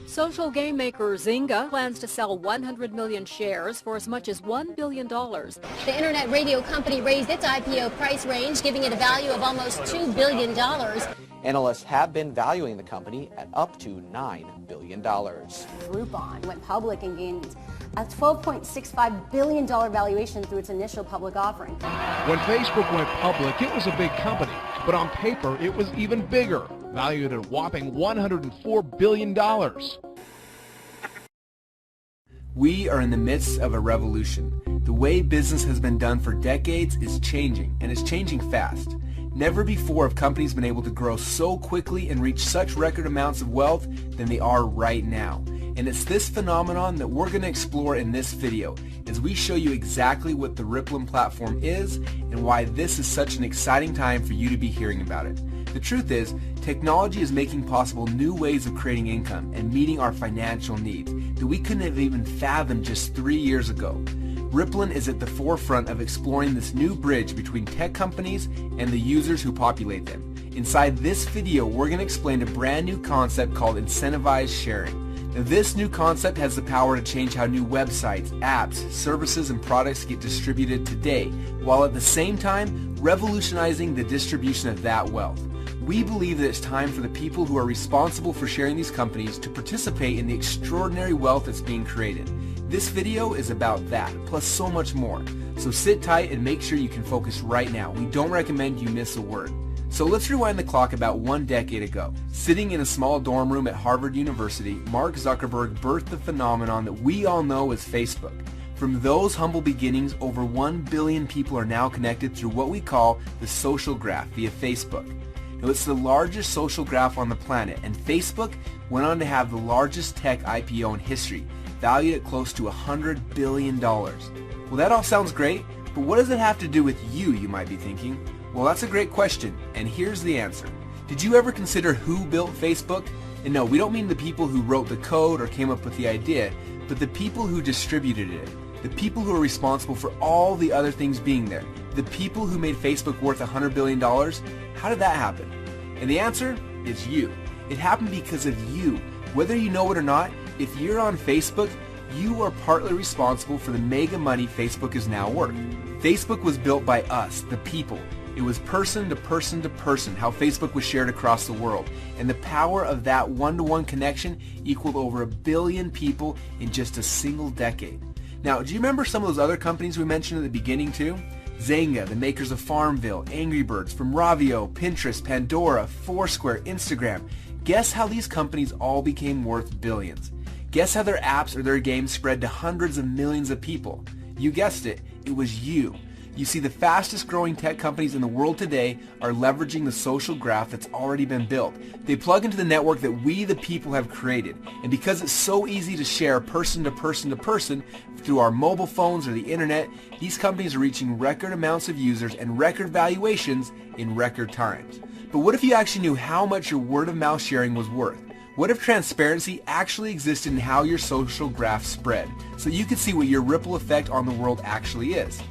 Social game maker Zynga plans to sell 100 million shares for as much as $1 billion. The internet radio company raised its IPO price range, giving it a value of almost $2 billion. Analysts have been valuing the company at up to $9 billion. Groupon went public and gained a $12.65 billion valuation through its initial public offering. When Facebook went public, it was a big company, but on paper, it was even bigger, valued at a whopping $104 billion. We are in the midst of a revolution. The way business has been done for decades is changing, and it's changing fast. Never before have companies been able to grow so quickly and reach such record amounts of wealth than they are right now. And it's this phenomenon that we're going to explore in this video as we show you exactly what the Rippling platform is and why this is such an exciting time for you to be hearing about it. The truth is, technology is making possible new ways of creating income and meeting our financial needs that we couldn't have even fathomed just 3 years ago. Rippling is at the forefront of exploring this new bridge between tech companies and the users who populate them. Inside this video, we're going to explain a brand new concept called incentivized sharing. Now, this new concept has the power to change how new websites, apps, services, and products get distributed today, while at the same time revolutionizing the distribution of that wealth. We believe that it's time for the people who are responsible for sharing these companies to participate in the extraordinary wealth that's being created. This video is about that, plus so much more. So sit tight and make sure you can focus right now. We don't recommend you miss a word. So let's rewind the clock about 1 decade ago. Sitting in a small dorm room at Harvard University, Mark Zuckerberg birthed the phenomenon that we all know as Facebook. From those humble beginnings, over 1 billion people are now connected through what we call the social graph via Facebook. Now, it's the largest social graph on the planet, and Facebook went on to have the largest tech IPO in history, valued at close to $100 billion. Well, that all sounds great, but what does it have to do with you might be thinking? Well, that's a great question, and here's the answer. Did you ever consider who built Facebook? And no, we don't mean the people who wrote the code or came up with the idea, but the people who distributed it. The people who are responsible for all the other things being there. The people who made Facebook worth $100 billion. How did that happen? And the answer is you. It happened because of you. Whether you know it or not, if you're on Facebook, you are partly responsible for the mega money Facebook is now worth. Facebook was built by us, the people. It was person to person to person, how Facebook was shared across the world. And the power of that one-to-one connection equaled over 1 billion people in just a single decade. Now, do you remember some of those other companies we mentioned at the beginning too? Zynga, the makers of Farmville, Angry Birds, from Ravio, Pinterest, Pandora, Foursquare, Instagram. Guess how these companies all became worth billions? Guess how their apps or their games spread to hundreds of millions of people? You guessed it, it was you. You see, the fastest growing tech companies in the world today are leveraging the social graph that's already been built. They plug into the network that we, the people, have created. And because it's so easy to share person to person to person through our mobile phones or the internet, these companies are reaching record amounts of users and record valuations in record times. But what if you actually knew how much your word of mouth sharing was worth? What if transparency actually existed in how your social graph spread, so you could see what your ripple effect on the world actually is?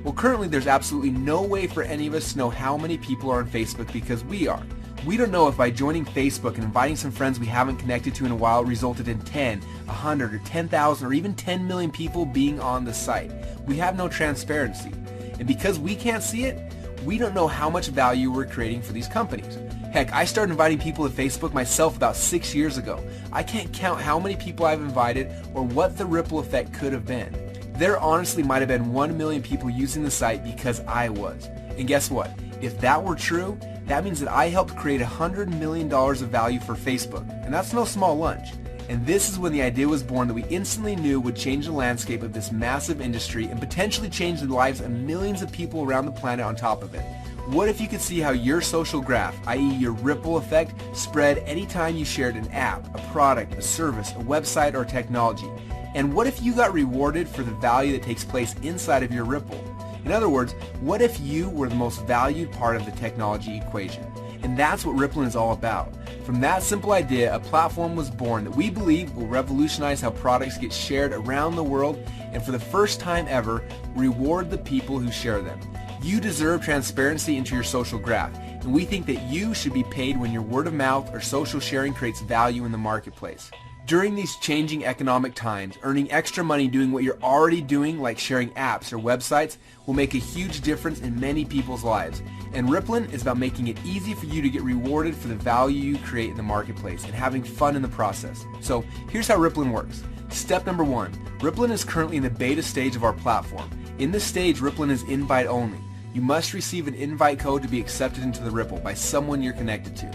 Well, currently there's absolutely no way for any of us to know how many people are on Facebook because we are. We don't know if by joining Facebook and inviting some friends we haven't connected to in a while resulted in 10, 100, or 10,000, or even 10 million people being on the site. We have no transparency. And because we can't see it, we don't know how much value we're creating for these companies. Heck, I started inviting people to Facebook myself about 6 years ago. I can't count how many people I've invited or what the ripple effect could have been. There honestly might have been 1 million people using the site because I was. And guess what? If that were true, that means that I helped create $100 million of value for Facebook. And that's no small lunch. And this is when the idea was born that we instantly knew would change the landscape of this massive industry and potentially change the lives of millions of people around the planet on top of it. What if you could see how your social graph, i.e. your ripple effect, spread anytime you shared an app, a product, a service, a website, or technology? And what if you got rewarded for the value that takes place inside of your ripple? In other words, what if you were the most valued part of the technology equation? And that's what Rippling is all about. From that simple idea, a platform was born that we believe will revolutionize how products get shared around the world and for the first time ever, reward the people who share them. You deserve transparency into your social graph, and we think that you should be paid when your word of mouth or social sharing creates value in the marketplace. During these changing economic times, earning extra money doing what you're already doing, like sharing apps or websites, will make a huge difference in many people's lives. And Ripplin is about making it easy for you to get rewarded for the value you create in the marketplace and having fun in the process. So here's how Ripplin works. Step number 1, Ripplin is currently in the beta stage of our platform. In this stage, Ripplin is invite only. You must receive an invite code to be accepted into the Ripple by someone you're connected to.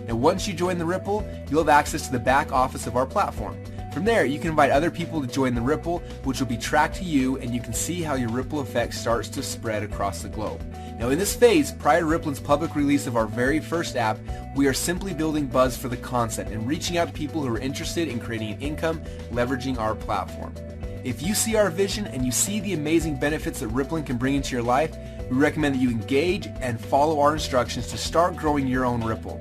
And once you join the Ripple, you'll have access to the back office of our platform. From there, you can invite other people to join the Ripple, which will be tracked to you, and you can see how your ripple effect starts to spread across the globe. Now in this phase, prior to Ripplin's public release of our very first app, we are simply building buzz for the concept and reaching out to people who are interested in creating an income leveraging our platform. If you see our vision and you see the amazing benefits that Ripplin can bring into your life, we recommend that you engage and follow our instructions to start growing your own Ripple.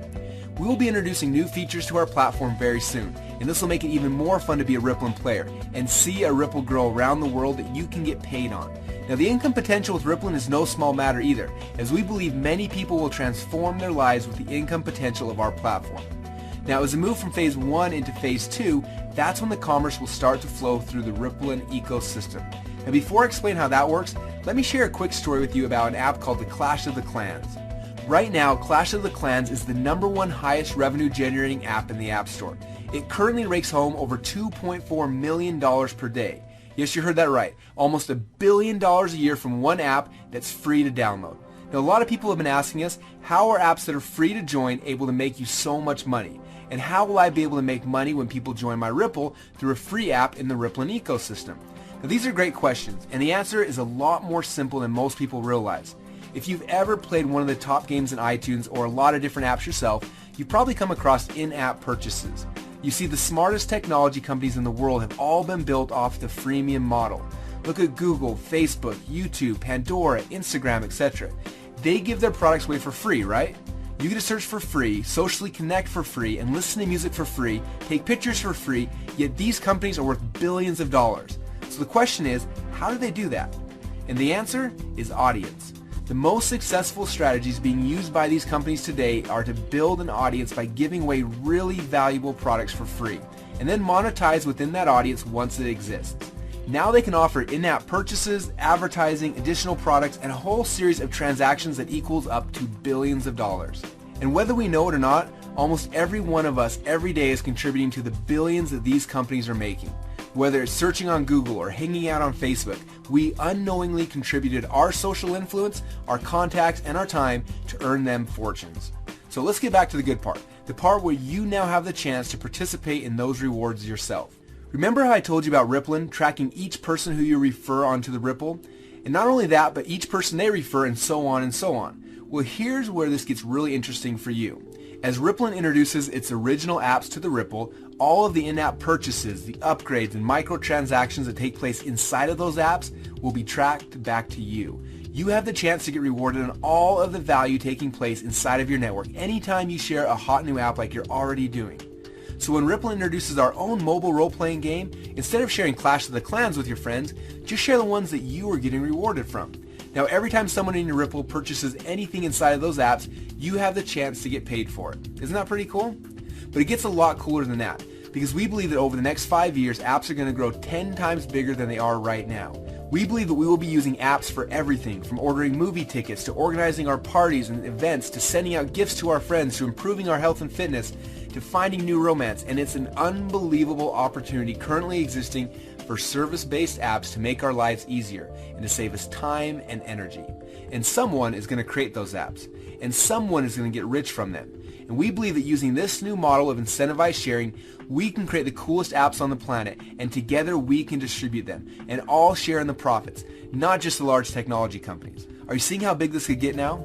We will be introducing new features to our platform very soon, and this will make it even more fun to be a Ripplin player and see a Ripple grow around the world that you can get paid on. Now the income potential with Ripplin is no small matter either, as we believe many people will transform their lives with the income potential of our platform. Now as we move from phase 1 into phase 2, that's when the commerce will start to flow through the Ripplin ecosystem. Now before I explain how that works, let me share a quick story with you about an app called the Clash of the Clans. Right now, Clash of the Clans is the #1 highest revenue generating app in the App Store. It currently rakes home over $2.4 million per day. Yes, you heard that right. Almost $1 billion a year from one app that's free to download. Now, a lot of people have been asking us, how are apps that are free to join able to make you so much money? And how will I be able to make money when people join my Ripple through a free app in the Ripplin ecosystem? Now, these are great questions, and the answer is a lot more simple than most people realize. If you've ever played one of the top games in iTunes or a lot of different apps yourself, you've probably come across in-app purchases. You see, the smartest technology companies in the world have all been built off the freemium model. Look at Google, Facebook, YouTube, Pandora, Instagram, etc. They give their products away for free, right? You get to search for free, socially connect for free, and listen to music for free, take pictures for free, yet these companies are worth billions of dollars. So the question is, how do they do that? And the answer is audience. The most successful strategies being used by these companies today are to build an audience by giving away really valuable products for free, and then monetize within that audience once it exists. Now they can offer in-app purchases, advertising, additional products, and a whole series of transactions that equals up to billions of dollars. And whether we know it or not, almost every one of us every day is contributing to the billions that these companies are making. Whether it's searching on Google or hanging out on Facebook, we unknowingly contributed our social influence, our contacts, and our time to earn them fortunes. So let's get back to the good part, the part where you now have the chance to participate in those rewards yourself. Remember how I told you about Ripplin, tracking each person who you refer onto the Ripple? And not only that, but each person they refer, and so on and so on. Well, here's where this gets really interesting for you. As Ripplin introduces its original apps to the Ripple, all of the in-app purchases, the upgrades, and microtransactions that take place inside of those apps will be tracked back to you. You have the chance to get rewarded on all of the value taking place inside of your network anytime you share a hot new app like you're already doing. So when Ripplin introduces our own mobile role-playing game, instead of sharing Clash of the Clans with your friends, just share the ones that you are getting rewarded from. Now, every time someone in your Ripple purchases anything inside of those apps, you have the chance to get paid for it. Isn't that pretty cool? But it gets a lot cooler than that, because we believe that over the next 5 years, apps are going to grow 10 times bigger than they are right now. We believe that we will be using apps for everything, from ordering movie tickets to organizing our parties and events to sending out gifts to our friends to improving our health and fitness to finding new romance, and it's an unbelievable opportunity currently existing for service-based apps to make our lives easier and to save us time and energy. And someone is going to create those apps, and someone is going to get rich from them. And we believe that using this new model of incentivized sharing, we can create the coolest apps on the planet, and together we can distribute them and all share in the profits, not just the large technology companies. Are you seeing how big this could get now?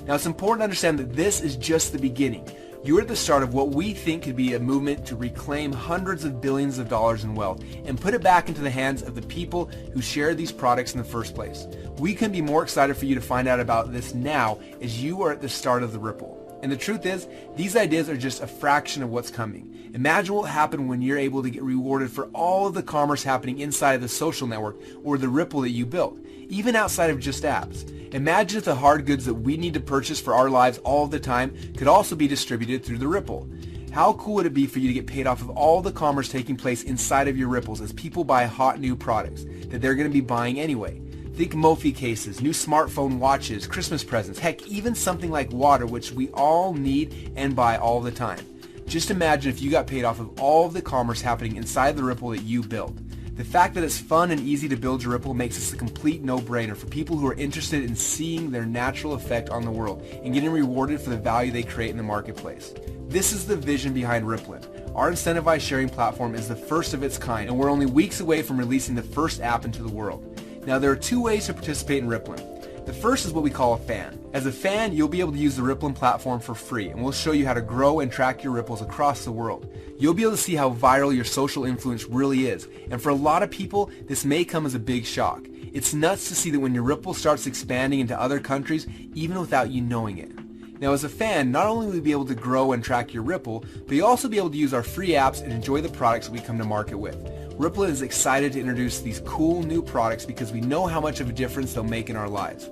Now, it's important to understand that this is just the beginning. You're at the start of what we think could be a movement to reclaim hundreds of billions of dollars in wealth and put it back into the hands of the people who share these products in the first place. We couldn't be more excited for you to find out about this now, as you are at the start of the Ripple. And the truth is, these ideas are just a fraction of what's coming. Imagine what will happen when you're able to get rewarded for all of the commerce happening inside of the social network or the Ripple that you built, even outside of just apps. Imagine if the hard goods that we need to purchase for our lives all the time could also be distributed through the Ripple. How cool would it be for you to get paid off of all the commerce taking place inside of your ripples as people buy hot new products that they're going to be buying anyway? Think Mophie cases, new smartphone watches, Christmas presents, heck, even something like water, which we all need and buy all the time. Just imagine if you got paid off of all of the commerce happening inside the Ripple that you built. The fact that it's fun and easy to build your Ripple makes this a complete no-brainer for people who are interested in seeing their natural effect on the world and getting rewarded for the value they create in the marketplace. This is the vision behind Ripplin. Our incentivized sharing platform is the first of its kind, and we're only weeks away from releasing the first app into the world. Now, there are two ways to participate in Ripplin. The first is what we call a fan. As a fan, you'll be able to use the Ripplin platform for free, and we'll show you how to grow and track your ripples across the world. You'll be able to see how viral your social influence really is, and for a lot of people, this may come as a big shock. It's nuts to see that when your ripple starts expanding into other countries, even without you knowing it. Now, as a fan, not only will you be able to grow and track your Ripple, but you'll also be able to use our free apps and enjoy the products that we come to market with. Ripplin is excited to introduce these cool new products because we know how much of a difference they'll make in our lives.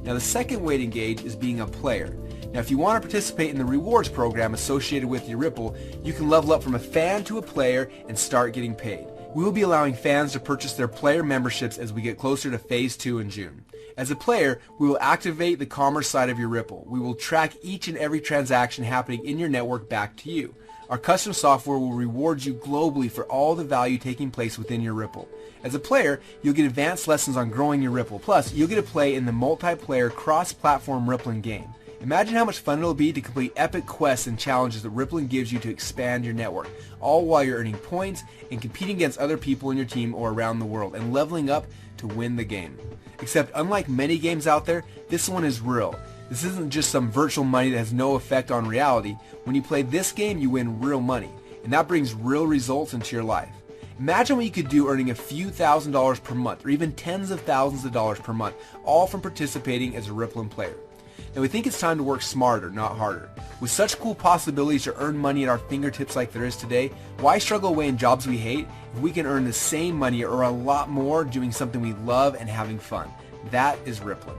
Now, the second way to engage is being a player. Now, if you want to participate in the rewards program associated with your Ripple, you can level up from a fan to a player and start getting paid. We will be allowing fans to purchase their player memberships as we get closer to Phase 2 in June. As a player, we will activate the commerce side of your Ripple. We will track each and every transaction happening in your network back to you. Our custom software will reward you globally for all the value taking place within your Ripple. As a player, you'll get advanced lessons on growing your Ripple. Plus, you'll get to play in the multiplayer cross-platform Ripplin game. Imagine how much fun it'll be to complete epic quests and challenges that Ripplin gives you to expand your network, all while you're earning points and competing against other people in your team or around the world and leveling up to win the game. Except unlike many games out there, this one is real. This isn't just some virtual money that has no effect on reality. When you play this game, you win real money, and that brings real results into your life. Imagine what you could do earning a few $1,000s per month, or even tens of thousands of dollars per month, all from participating as a Ripplin player. Now, we think it's time to work smarter, not harder. With such cool possibilities to earn money at our fingertips like there is today, why struggle away in jobs we hate if we can earn the same money or a lot more doing something we love and having fun? That is Ripplin.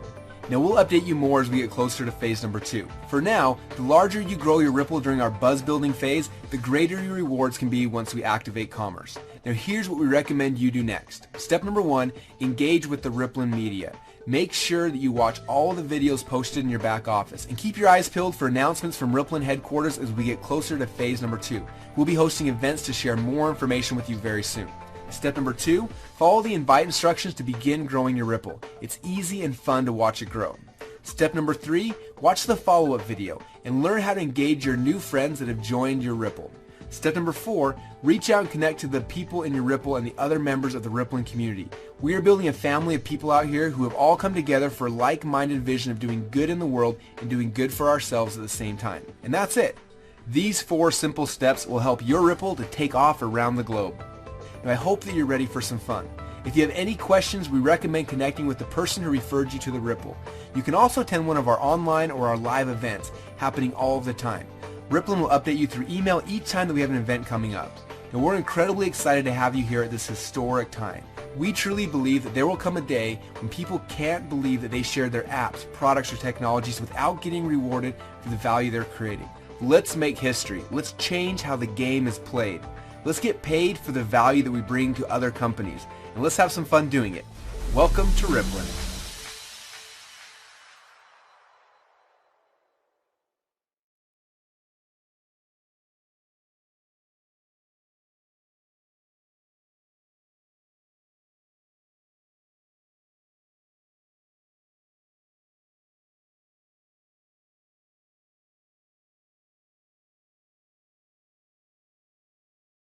Now, we'll update you more as we get closer to phase number 2. For now, the larger you grow your Ripple during our buzz building phase, the greater your rewards can be once we activate commerce. Now, here's what we recommend you do next. Step number 1, engage with the Ripplin media. Make sure that you watch all the videos posted in your back office and keep your eyes peeled for announcements from Ripplin headquarters as we get closer to phase number 2. We'll be hosting events to share more information with you very soon. Step number 2, follow the invite instructions to begin growing your Ripple. It's easy and fun to watch it grow. Step number 3, watch the follow-up video and learn how to engage your new friends that have joined your Ripple. Step number 4, reach out and connect to the people in your Ripple and the other members of the Ripplin community. We are building a family of people out here who have all come together for a like-minded vision of doing good in the world and doing good for ourselves at the same time. And that's it. These 4 simple steps will help your Ripple to take off around the globe. Now, I hope that you're ready for some fun. If you have any questions, we recommend connecting with the person who referred you to the Ripple. You can also attend one of our online or our live events happening all of the time. Ripplin will update you through email each time that we have an event coming up. And we're incredibly excited to have you here at this historic time. We truly believe that there will come a day when people can't believe that they shared their apps, products, or technologies without getting rewarded for the value they're creating. Let's make history. Let's change how the game is played. Let's get paid for the value that we bring to other companies, and let's have some fun doing it. Welcome to Ripplin.